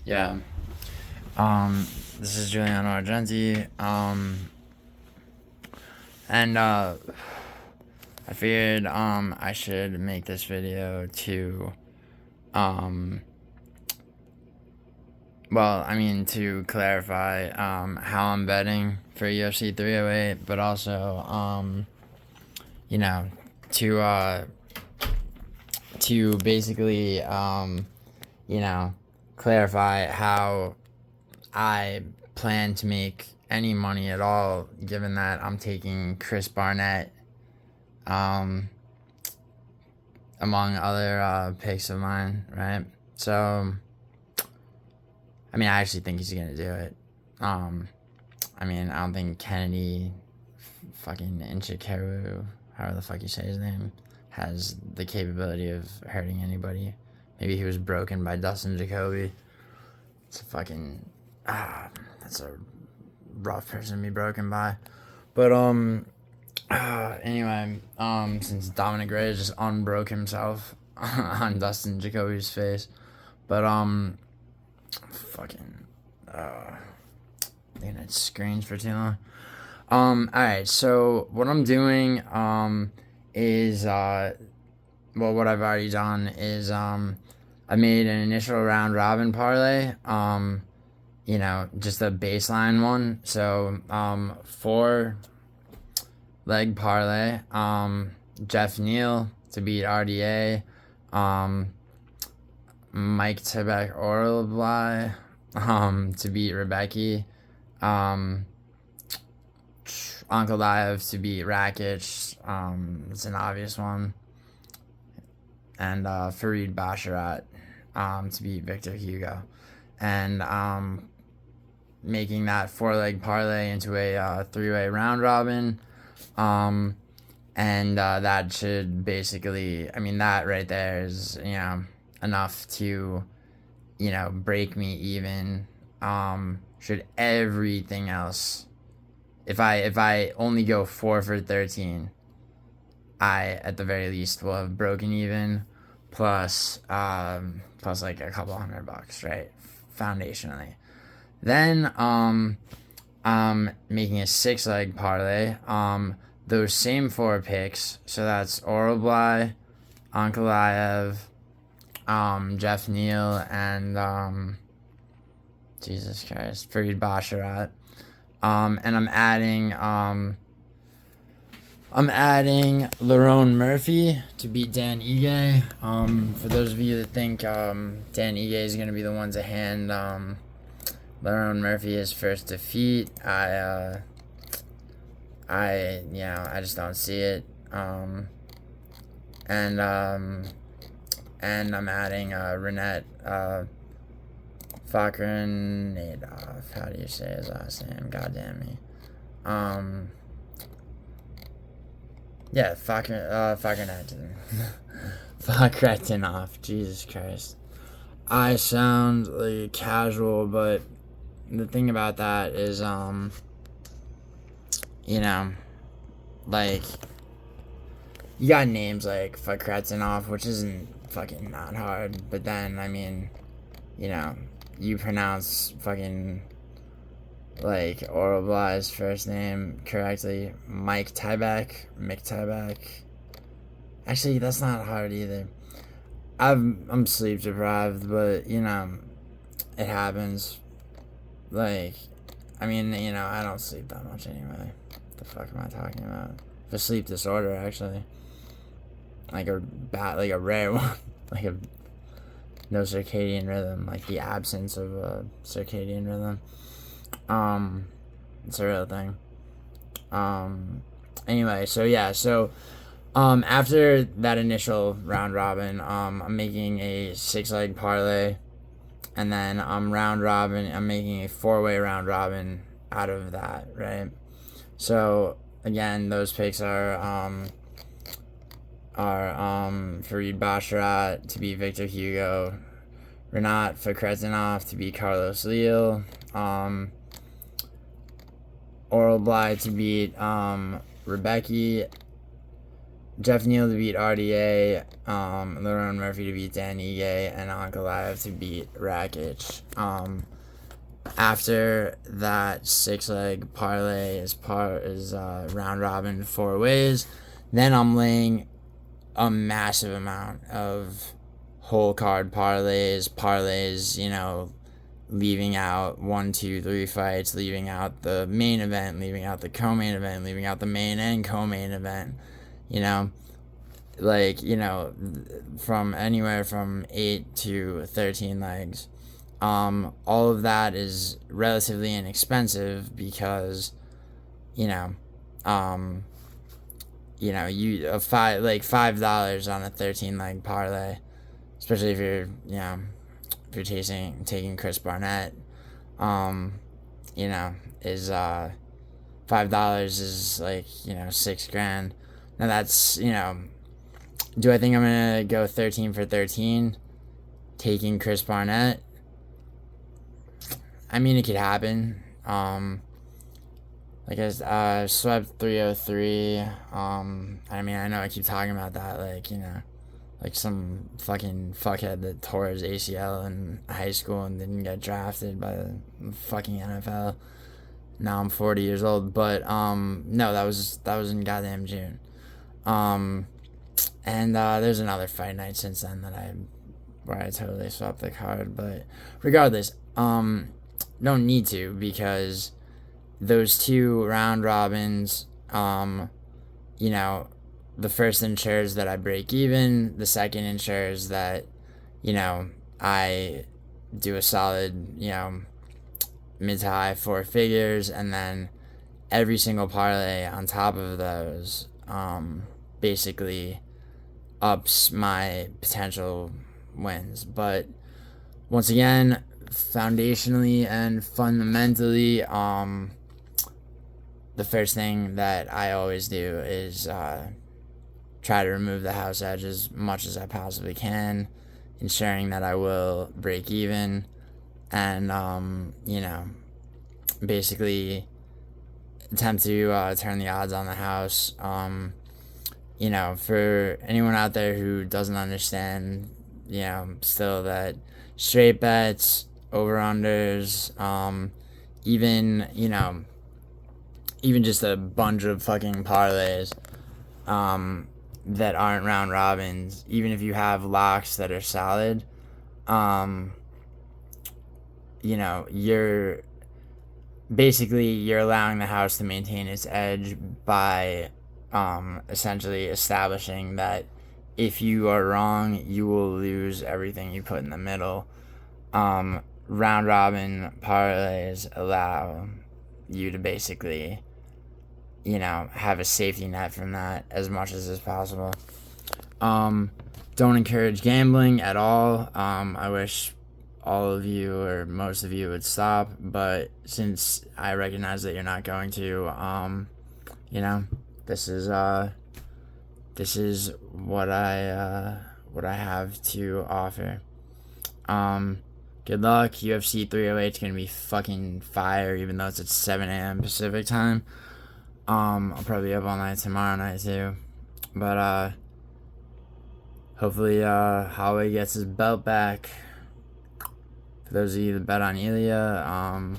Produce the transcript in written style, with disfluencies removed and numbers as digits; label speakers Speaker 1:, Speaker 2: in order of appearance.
Speaker 1: Yeah. This is Giuliano Argenti. And I figured I should make this video to to clarify how I'm betting for UFC 308, but also you know, to basically clarify how I plan to make any money at all, given that I'm taking Chris Barnett, among other picks of mine, right? So, I actually think he's gonna do it. I don't think Kennedy, fucking Inchikeru, however the fuck you say his name, has the capability of hurting anybody. Maybe he was broken by Dustin Jacoby. It's a fucking that's a rough person to be broken by. But anyway, since Dominic Reyes just unbroke himself on Dustin Jacoby's face. But it screens for too long. Alright, so what I'm doing is what I've already done is I made an initial round robin parlay, just a baseline one. So 4-leg parlay, Jeff Neal to beat RDA, Mike Tibek Orlby to beat Rebecca, Uncle Liev to beat Rakic, it's an obvious one, and Farid Basharat to beat Victor Hugo, and making that 4-leg parlay into a 3-way round robin, and that should basically, that right there is enough to break me even. Should everything else, if I only go 4 for 13, I at the very least will have broken even, plus like a couple $100, right, foundationally. Then I'm making a 6-leg parlay, those same 4 picks, so that's Orlby, Ankalaev, Jeff Neal, and Jesus Christ, Farid Basharat. And I'm adding Lerone Murphy to beat Dan Ige. For those of you that think Dan Ige is gonna be the one to hand Lerone Murphy his first defeat, I just don't see it. And I'm adding Renette Fakhretdinov. How do you say his last name? God damn me. Fakhretdinov. Jesus Christ. I sound like casual, but the thing about that is, like, you got names like Fakhretdinov, which isn't fucking not hard, but then, you pronounce fucking, like, Orlby's first name correctly, Mick Tibek. Actually, that's not hard either. I'm sleep deprived, but, it happens. Like, I don't sleep that much anyway. What the fuck am I talking about? It's a sleep disorder, actually. Like a rare one. Like no circadian rhythm, like the absence of a circadian rhythm. It's a real thing. Anyway, so after that initial round robin, I'm making a 6-leg parlay, and then I'm making a 4-way round robin out of that, right? So again, those picks are Farid Basharat to beat Victor Hugo, Renat Fakhretdinov to beat Carlos Leal, Orlby to beat Rebecca, Jeff Neal to beat RDA, Lerone Murphy to beat Dan Ige, and Ankalaev to beat Rakic. After that 6-leg parlay is round robin 4 ways, then I'm laying a massive amount of whole card parlays, you know, leaving out 1, 2, 3 fights, leaving out the main event, leaving out the co-main event, leaving out the main and co-main event, you know, like, you know, from anywhere from 8 to 13 legs. All of that is relatively inexpensive because, you know, $5 on a 13-leg parlay, especially if you're, you know, if you're taking Chris Barnett, you know, is $5 is like, you know, $6,000. Now that's, you know, do I think I'm gonna go 13 for 13 taking Chris Barnett? I mean, it could happen. Like I swept 303. I mean, I know I keep talking about that, like, you know, like some fucking fuckhead that tore his ACL in high school and didn't get drafted by the fucking NFL. Now I'm 40 years old, but no, that was in goddamn June. And there's another fight night since then where I totally swapped the card, but regardless, don't need to, because those 2 round robins, you know, the first ensures that I break even, the second ensures that, you know, I do a solid, you know, mid to high 4 figures, and then every single parlay on top of those basically ups my potential wins. But once again, foundationally and fundamentally, the first thing that I always do is try to remove the house edge as much as I possibly can, ensuring that I will break even, and you know, basically attempt to turn the odds on the house. You know, for anyone out there who doesn't understand, you know, still, that straight bets, over-unders, even, you know, even just a bunch of fucking parlays that aren't round robins, even if you have locks that are solid, you know, you're allowing the house to maintain its edge by essentially establishing that if you are wrong, you will lose everything you put in the middle. Round robin parlays allow you to basically, you know, have a safety net from that as much as is possible. Don't encourage gambling at all. I wish all of you or most of you would stop, but since I recognize that you're not going to, you know, this is what I have to offer. Good luck. UFC 308 is gonna be fucking fire, even though it's at 7 a.m. Pacific time. I'll probably be up all night tomorrow night too, but hopefully Holloway gets his belt back. For those of you that bet on Ilya,